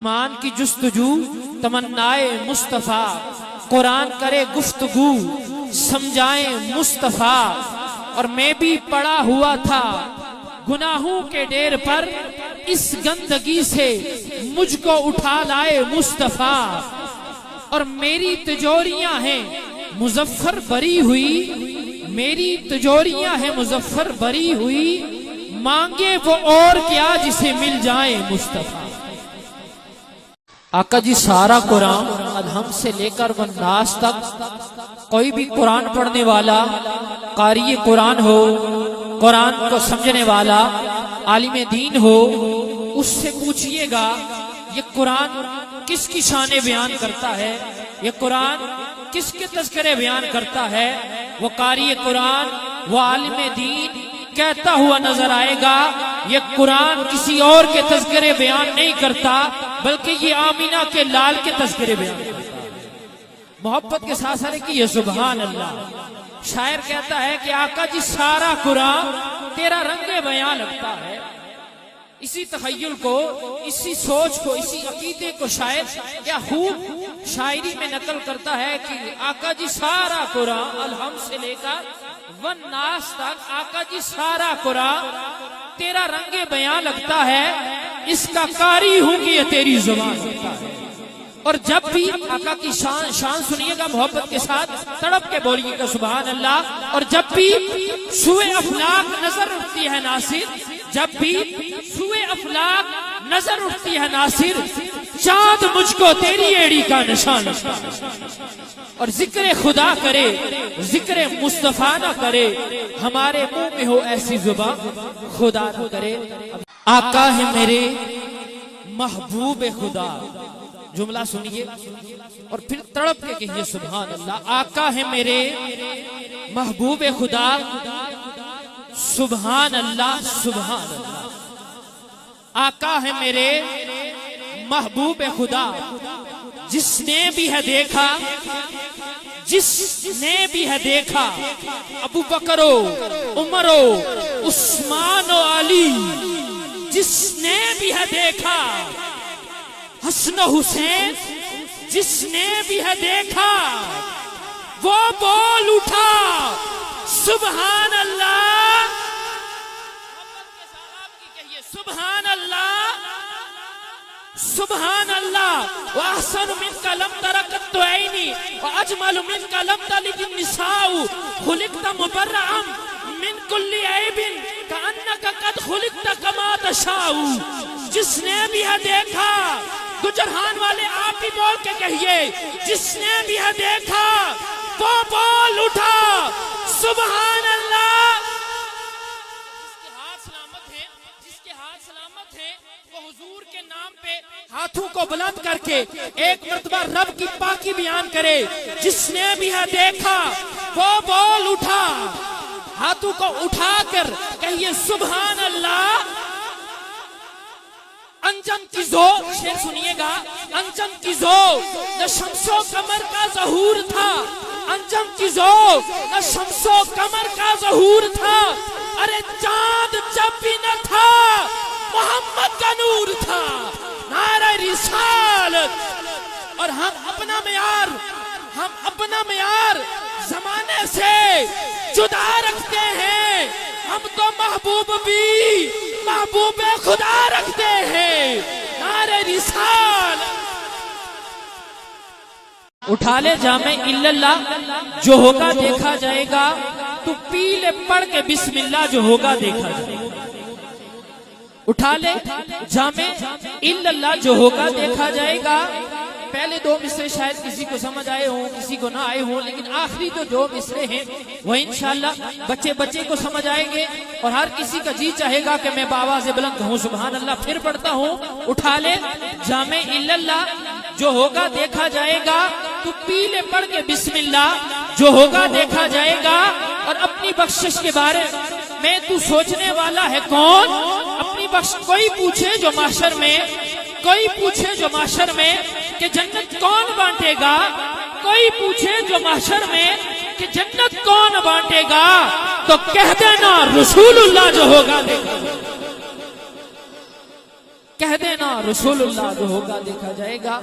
مان کی جستجو تمنائے مصطفیٰ، قرآن کرے گفتگو سمجھائے مصطفیٰ۔ اور میں بھی پڑا ہوا تھا گناہوں کے ڈیر پر، اس گندگی سے مجھ کو اٹھا لائے مصطفیٰ۔ اور میری تجوریاں ہیں مظفر بری ہوئی، میری تجوریاں ہیں مظفر بری ہوئی، مانگے وہ اور کیا جسے مل جائے مصطفیٰ۔ آقا جی سارا قرآن الحم سے لے کر والناس تک، کوئی بھی قرآن پڑھنے والا قاری قرآن ہو، قرآن کو سمجھنے والا عالم دین ہو، اس سے پوچھئے گا یہ قرآن کس کی شان بیان کرتا ہے، یہ قرآن کس کے تذکرے بیان کرتا ہے، وہ قاری قرآن، وہ عالم دین کہتا ہوا نظر آئے گا یہ قرآن کسی اور کے تذکرے بیان نہیں کرتا، بلکہ یہ آمینہ کے لال کے تذکرے بیان کرتا ہے۔ محبت کے ساتھ سارے کی یہ سبحان اللہ۔ شاعر کہتا ہے کہ آقا جی سارا قرآن تیرا رنگ بیان لگتا ہے۔ اسی تخیل کو، اسی سوچ کو، اسی عقیدے کو شاعر کیا خوب شاعری میں نقل کرتا ہے کہ آقا جی سارا قرآن الحم سے لے کر والناس تک، آقا جی سارا قرآن تیرا رنگ بیان لگتا ہے، اس کا قاری ہوں کہ یہ تیری زبان لگتا ہے۔ اور جب بھی آقا کی شان سنیے گا محبت کے ساتھ، تڑپ کے بولیے گا سبحان اللہ۔ اور جب بھی سوئے افلاک نظر اٹھتی ہے ناصر، جب بھی سوئے افلاک نظر اٹھتی ہے ناصر، چاند مجھ کو تیری ایڑی کا نشان لگتا ہے۔ اور ذکر خدا کرے، ذکر مصطفیٰ نہ کرے، ہمارے منہ میں ہو ایسی زبان خدا نہ کرے۔ آقا ہے میرے محبوب خدا، جملہ سنیے اور پھر تڑپ کے کہیے سبحان اللہ۔ آقا ہے میرے محبوب خدا، سبحان اللہ سبحان اللہ۔ آقا ہے میرے محبوب خدا، جس نے بھی ہے دیکھا، جس نے بھی ہے دیکھا ابو بکر و عمر و عثمان و علی، جس نے بھی ہے دیکھا حسن و حسین، جس نے بھی ہے دیکھا وہ بول اٹھا سبحان اللہ۔ سبحان اللہ سبحان اللہ۔ وَأَحْسَنُ مِنْكَ لَمْ تَرَ قَطُّ عَيْنِي وَأَجْمَلُ مِنْكَ لَمْ تَلِدِ النِّسَاءُ خُلِقْتَ مُبَرَّأً مِنْ كُلِّ عَيْبٍ كَأَنَّكَ قَدْ خُلِقْتَ كَمَا تَشَاءُ۔ جس نے بھی ہے دیکھا، گجرہان والے آپ ہی بول کے کہیے، جس نے بھی ہے دیکھا وہ بول اٹھا سبحان اللہ۔ جس کے ہاتھ سلامت ہیں وہ حضور کے نام پہ ہاتھوں کو بلند کر کے ایک مرتبہ رب کی پاکی بیان کرے۔ جس نے بھی ہے دیکھا وہ بول اٹھا، ہاتھوں کو اٹھا کر کہیے سبحان اللہ۔ انجم کی زو، شعر سنیے گا، انجم کی زو نہ شمس و قمر کا ظہور تھا، انجم کی زو نہ شمس و قمر کا ظہور تھا، ارے چاند جب بھی نہ تھا محمد کا نور تھا، نعرہ رسالت۔ اور ہم اپنا معیار زمانے سے جدا رکھتے ہیں، ہم تو محبوب بھی محبوب خدا رکھتے ہیں، نعرہ رسالت۔ اٹھا لے جامع اللہ، جو ہوگا دیکھا جائے گا، تو پی لے پڑھ کے بسم اللہ، جو ہوگا دیکھا جائے گا۔ اٹھا لے جامع اللہ، جو ہوگا دیکھا جائے گا۔ پہلے دو مصرے شاید کسی کو سمجھ آئے ہوں، کسی کو نہ آئے ہوں، لیکن آخری تو جو مصرے ہیں وہ انشاءاللہ بچے کو سمجھ آئیں گے، اور ہر کسی کا جی چاہے گا کہ میں بآواز بلند کہوں سبحان اللہ۔ پھر پڑھتا ہوں، اٹھا لے جامع اللہ، جو ہوگا دیکھا جائے گا، تو پی لے پڑھ کے بسم اللہ، جو ہوگا دیکھا جائے گا۔ اور اپنی بخشش کے بارے میں تو سوچنے والا ہے کون؟ اپنی بخشش کوئی پوچھے جو معاشر میں، کوئی پوچھے جو معاشر میں کہ جنت کون بانٹے گا، کوئی پوچھے جو معاشر میں کہ جنت کون بانٹے گا، تو کہہ دینا رسول اللہ جو ہوگا دیکھا۔ کہہ دینا رسول اللہ جو ہوگا دیکھا جائے گا.